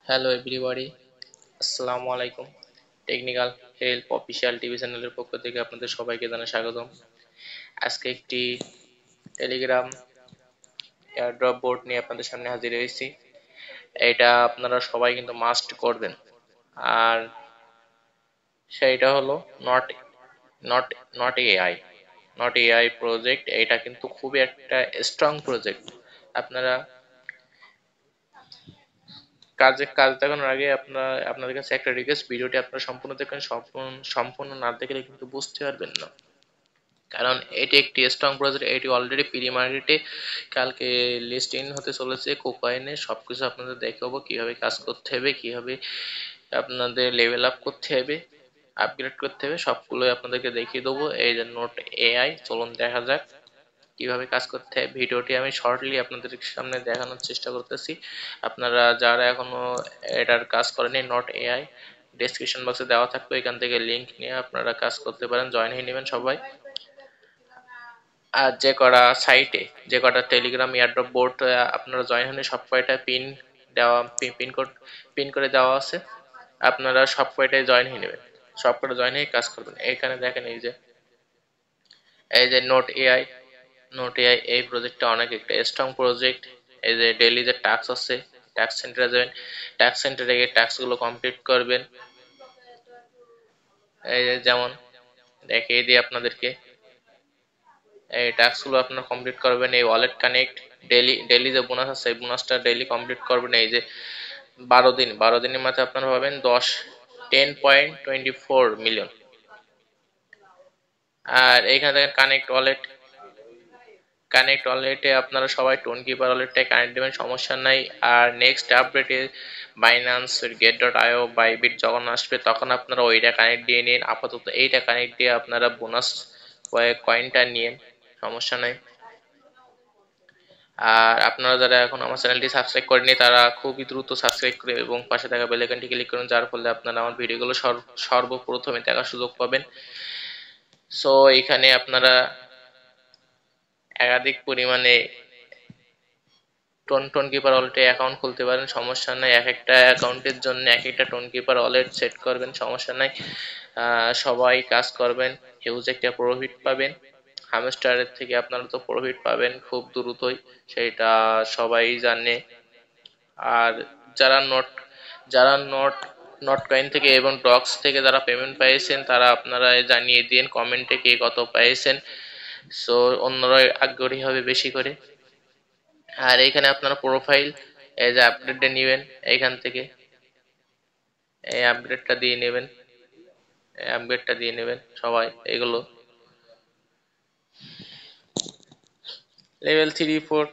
Hello everybody, আসসালামু আলাইকুম। Technical help official TV চ্যানেলের পক্ষ থেকে আপনাদের সবাইকে জানাই স্বাগতম। আজকে একটি টেলিগ্রাম এয়ারড্রপ বোর্ড নিয়ে আপনাদের সামনে হাজির হয়েছি। এটা আপনারা সবাই কিন্তু মাস্ট করবেন। আর সেইটা হলো not not not AI not AI project. এটা কিন্তু খুবই একটা স্ট্রং প্রজেক্ট। আপনারা কাজ দেখানোর আগে আপনাদের কাছে একটা রিকোয়েস্ট, ভিডিওটি আপনারা সম্পূর্ণ দেখবেন। সম্পূর্ণ না দেখলে কিন্তু বুঝতে পারবেন না, কারণ এটি একটি স্ট্রং প্রজেক্ট। এটি অলরেডি প্রি মার্কেটে কালকে লিস্ট ইন হতে চলেছে। কোকয়েনে সবকিছু আপনাদের দেখাবো, কিভাবে কাজ করতে হবে, কিভাবে আপনাদের লেভেল আপ করতে হবে, আপগ্রেড করতে হবে, সবগুলোই আপনাদেরকে দেখিয়ে দেবো। এই যে নোট এআই, চলুন দেখা যাক কিভাবে কাজ করতে হয়। ভিডিওটি আমি শর্টলি আপনাদের সামনে দেখানোর চেষ্টা করতেছি। আপনারা যারা এখনো এটার কাজ করেনি, নট এআই ডেসক্রিপশন বক্সে দেওয়া থাকবে, এখান থেকে লিংক নিয়ে আপনারা কাজ করতে পারেন, জয়েন হয়ে নেবেন সবাই। আর যে কটা টেলিগ্রাম এয়ারড্রপ বোর্ড আপনারা জয়েন হলে সব কয়টা পিন করে দেওয়া আছে, আপনারা সব কয়টায় জয়েন হয়ে নেবেন, সব কটা জয়েন হয়ে কাজ করবেন। এখানে দেখেন এই যে নোট এআই এই প্রজেক্টটা অনেক একটা স্ট্রং প্রজেক্ট। এই যে ডেইলি যে টাস্ক আছে, টাস্ক সেন্টারে যাবেন, টাস্ক সেন্টারে গিয়ে টাস্কগুলো কমপ্লিট করবেন। এই যে যেমন দেখিয়ে দিই আপনাদেরকে, এই টাস্কগুলো আপনারা কমপ্লিট করবেন। এই ওয়ালেট কানেক্ট, ডেইলি যে বোনাস আছে, এই বোনাসটা ডেইলি কমপ্লিট করবেন। এই যে 12 দিনের মাথায় আপনারা পাবেন 10.24 মিলিয়ন। আর এইখানে দেখেন কানেক্ট ওয়ালেটে আপনারা সবাই টোন কিপার ওয়ালেটটাই কানেক্ট দেবেন, সমস্যা নাই। আর নেক্সট আপডেটে বাইন্যান্স গেট.io বাইবিট যখন আসবে তখন আপনারা ওইটা কানেক্ট দিয়ে নিন। আপাতত এইটা কানেক্ট দিয়ে আপনারা বোনাস কয়েনটা নিন, সমস্যা নাই। আর আপনারা যারা এখন আমার চ্যানেলটি সাবস্ক্রাইব করেনি তারা খুবই দ্রুত সাবস্ক্রাইব করে এবং পাশে থাকা বেল আইকনটি ক্লিক করুন, যার ফলে আপনারা আমার ভিডিওগুলো সর্বপ্রথমে দেখার সুযোগ পাবেন। সো এখানে আপনারা একাধিক পরিমাণে টোন কিপার ওয়ালেটে অ্যাকাউন্ট খুলতে পারেন, সমস্যা নাই। এক একটা অ্যাকাউন্টের জন্য এক একটা টোন কিপার ওয়ালেট সেট করবেন, সমস্যা নাই। সবাই কাজ করবেন, হিউজ একটা প্রফিট পাবেন। হামস্টারের থেকে আপনারা তো প্রফিট পাবেন খুব দ্রুতই, সেটা সবাই জানে। আর যারা নোট যারা নোট নট কয়েন থেকে এবং ডক্স থেকে যারা পেমেন্ট পেয়েছেন তারা আপনারা জানিয়ে দিন কমেন্টে কে কত পেয়েছেন, সো অন্যরা আগ্রহী হবে বেশি করে। আর এইখানে আপনারা প্রোফাইল এই যে আপডেটটা নেবেন, এইখান থেকে এই আপডেটটা দিয়ে নেবেন সবাই। এগুলো লেভেল 3 4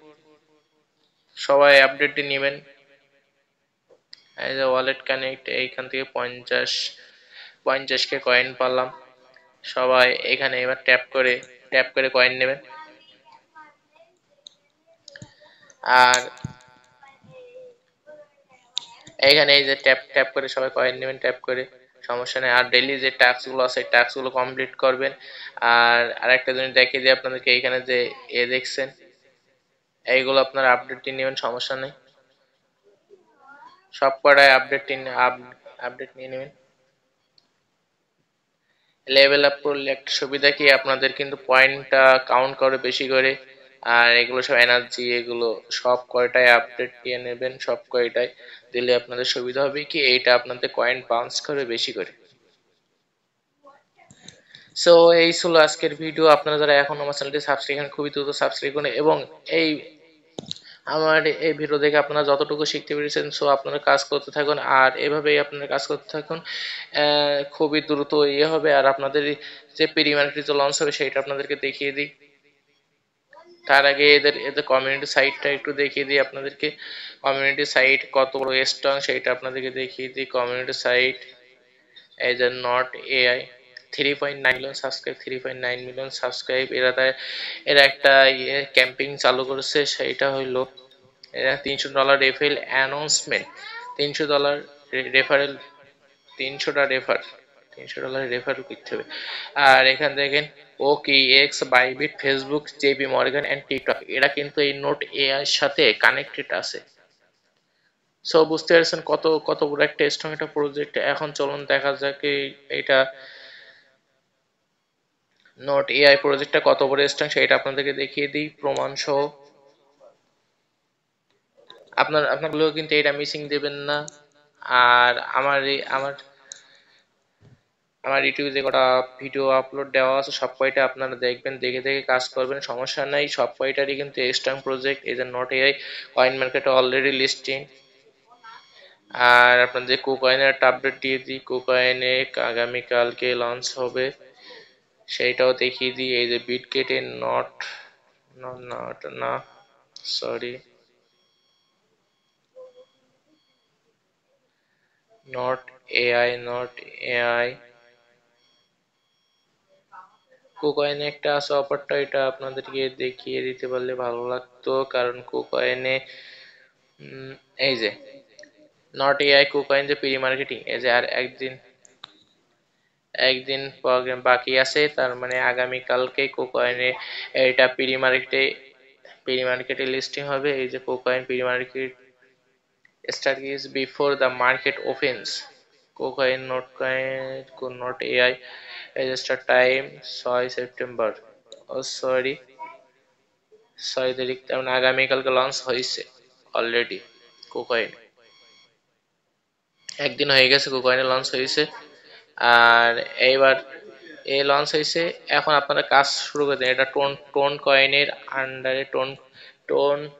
সবাই আপডেটটি নেবেন। এই যে ওয়ালেট কানেক্ট, এইখান থেকে 50 কে কয়েন পালাম। সবাই এখানে এবার ট্যাপ করে কয়েন নেবেন। আর এইখানে এই যে ট্যাপ ট্যাপ করে সবাই কয়েন নেবেন, ট্যাপ করে, সমস্যা নেই। আর ডেইলি যে টাস্কগুলো আছে টাস্কগুলো কমপ্লিট করবেন। আর আরেকটা জিনিস দেখিয়ে দিই আপনাদেরকে, এইখানে যে দেখছেন এইগুলো আপনারা আপডেট নেবেন, সমস্যা নেই। সব কটায় আপডেট নিয়ে নেবেন। লেভেল আপ করলে একটা সুবিধা কি, আপনাদের কিন্তু পয়েন্টটা কাউন্ট করে বেশি করে। আর এগুলো সব এনার্জি, এগুলো সব কয়টায় আপডেট নিয়ে নেবেন, সব কয়টায় দিলে আপনাদের সুবিধা হবে কি, এইটা আপনাদের কয়েন বাউন্স করে বেশি করে। সো এই ছিল আজকের ভিডিও। আপনারা যারা এখন আমার চ্যানেলটি সাবস্ক্রাইব করেন খুবই দ্রুত সাবস্ক্রাইব করুন এবং এই আমার এই ভিডিও দেখে আপনারা যতটুকু শিখতে পেরেছেন, সো আপনারা কাজ করতে থাকুন আর এভাবেই আপনারা কাজ করতে থাকুন। খুবই দ্রুত ইয়ে হবে। আর আপনাদের যে প্রি মার্কেট যে লঞ্চ হবে সেটা আপনাদেরকে দেখিয়ে দিই। তার আগে এদের কমিউনিটি সাইটটা একটু দেখিয়ে দিই আপনাদেরকে। কমিউনিটি সাইট কত বড় স্ট্রং সেটা আপনাদেরকে দেখিয়ে দিই। কমিউনিটি সাইট এই যে not AI 3.9 million subscribe, 3.9 million subscribe. এরা একটা ইয়ে ক্যাম্পিং চালু করেছে, সেইটা হইলো এরা $300 রেফারেল অ্যানাউন্সমেন্ট, $300 রেফারেল, 300 রেফার করতে হবে। আর এখানে দেখেন OK X Bybit Facebook JP Morgan and TikTok, এরা কিন্তু এই নোট এআই এর সাথে কানেক্টেড আছে। সো বুঝতে পারছেন কত কত বড় একটা স্ট্রং একটা প্রজেক্ট। এখন চলুন দেখা যাক এটা নোট এআই প্রজেক্টটা কত বড় স্ট্রং সেটা আপনাদেরকে দেখিয়ে দিই প্রমাণ সহ। আপনাগুলো কিন্তু এটা মিসিং দেবেন না। আর আমার ইউটিউবে যে কটা ভিডিও আপলোড দেওয়া আছে সব কয়টা আপনারা দেখবেন, দেখে দেখে কাজ করবেন, সমস্যা নাই। সব কয়টারই কিন্তু স্ট্রং প্রজেক্ট এই যে নট এআই কয়েন মার্কেটে অলরেডি লিস্টিং। আর আপনাদের কোকয়েনের একটা আপডেট দিয়ে দিই, কোকয়েনে আগামীকালকে লঞ্চ হবে সেইটাও দেখিয়ে দিই। এই যে বিটগেটে নট নট না সরি নট এআই কোকয়েনে একটা আছে অফারটা, এটা আপনাদেরকে দেখিয়ে দিতে পারলে ভালো লাগতো, কারণ কোকয়েনে এই যে নট এআই কোকয়েন যে প্রি মার্কেটিং, এই যে আর একদিন প্রোগ্রাম বাকি আছে, তার মানে আগামীকালকে কোকয়েনে এটা প্রি মার্কেটে লিস্টিং হবে। এই যে KuCoin pre market start is before the market opens. KuCoin not AI register time 6 September, ও সরি 6 তারিখ, তার মানে আগামীকালকে লঞ্চ হয়েছে অলরেডি কোকয়েন। একদিন হয়ে গেছে কোকয়েনে লঞ্চ হয়েছে। আর এইবার এই লঞ্চ হয়েছে, এখন আপনারা কাজ শুরু করে দেন। এটা টোন টোন কয়েনের আন্ডারে, টোন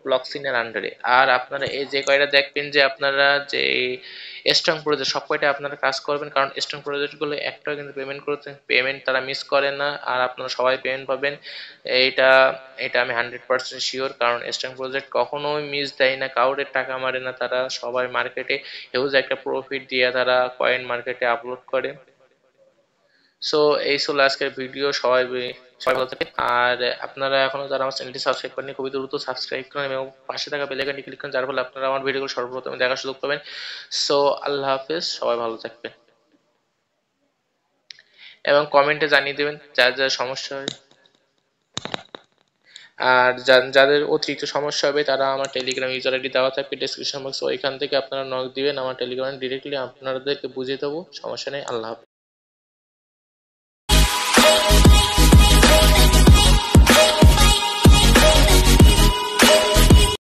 ব্লকচেইনের আন্ডারে। আর আপনারা এই যে কয়টা দেখবেন যে আপনারা যে স্ট্রং প্রজেক্ট সব কয়টা আপনারা কাজ করবেন, কারণ স্ট্রং প্রজেক্টগুলো একটাও কিন্তু পেমেন্ট তারা মিস করে না, আর আপনারা সবাই পেমেন্ট পাবেন। এইটা এটা আমি 100% শিওর, কারণ স্ট্রং প্রজেক্ট কখনোই মিস দেয় না, কাউরের টাকা মারে না তারা। সবাই মার্কেটে হিউজ একটা প্রফিট দিয়ে তারা কয়েন মার্কেটে আপলোড করে। সো এই ছিল আজকের ভিডিও। সবাই ভালো থাকেন। আর আপনারা এখনো যারা আমার চ্যানেলটি সাবস্ক্রাইব করেনি খুবই দ্রুত সাবস্ক্রাইব করেন এবং পাশে থাকা বেল আইকনটি ক্লিক করেন, যার ফলে আপনারা আমার ভিডিওগুলো সর্বপ্রথম দেখার সুযোগ পাবেন। সো আল্লাহ হাফেজ, সবাই ভালো থাকবেন এবং কমেন্টে জানিয়ে দেবেন যার যার সমস্যা হয়। আর যাদের অতিরিক্ত সমস্যা হবে তারা আমার টেলিগ্রাম ইউজার আইডি দেওয়া থাকবে ডেসক্রিপশন বক্সে, ওইখান থেকে আপনারা নক দিবেন আমার টেলিগ্রামে, ডিরেক্টলি আপনাদেরকে বুঝিয়ে দেবো, সমস্যা নেই। আল্লাহ হাফেজ।